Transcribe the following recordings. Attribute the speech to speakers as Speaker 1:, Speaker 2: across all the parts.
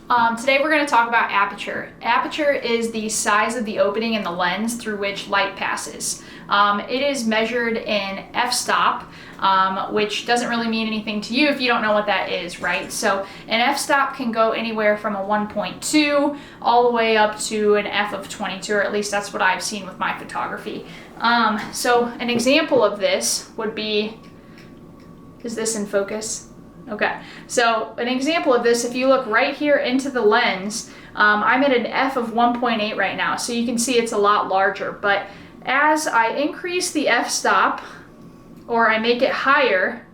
Speaker 1: Today we're going to talk about aperture. Aperture is the size of the opening in the lens through which light passes. It is measured in f-stop, which doesn't really mean anything to you if you don't know what that is, right? So an f-stop can go anywhere from a 1.2 all the way up to an f of 22, or at least that's what I've seen with my photography. So an example of this would be, is this in focus? Okay, so an example of this, if you look right here into the lens, I'm at an f of 1.8 right now, so you can see it's a lot larger. But as I increase the f-stop, or I make it higher,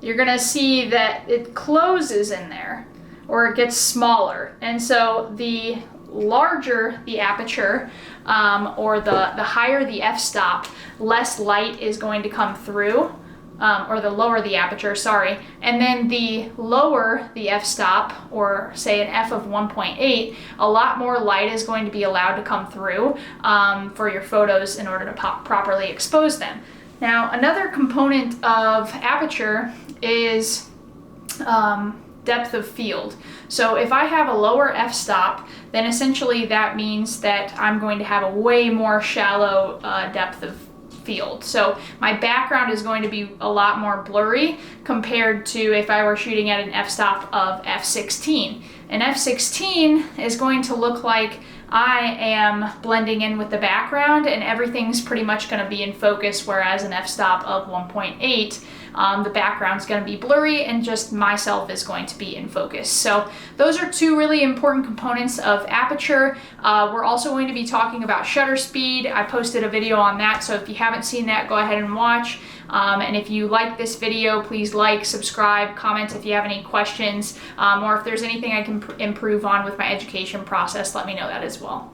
Speaker 1: you're gonna see that it closes in there, or it gets smaller. And so the larger the aperture, or the higher the f-stop, less light is going to come through. Or the lower the aperture, sorry, and then the lower the f-stop, or say an f of 1.8, a lot more light is going to be allowed to come through for your photos in order to properly expose them. Now, another component of aperture is depth of field. So if I have a lower f-stop, then essentially that means that I'm going to have a way more shallow depth of field. So my background is going to be a lot more blurry compared to if I were shooting at an f-stop of f16. An f16 is going to look like I am blending in with the background and everything's pretty much going to be in focus, whereas an f-stop of 1.8, the background's going to be blurry and just myself is going to be in focus. So those are two really important components of aperture. We're also going to be talking about shutter speed. I posted a video on that, so if you haven't seen that, go ahead and watch. And if you like this video, please like, subscribe, comment if you have any questions, or if there's anything I can improve on with my education process, let me know that as well.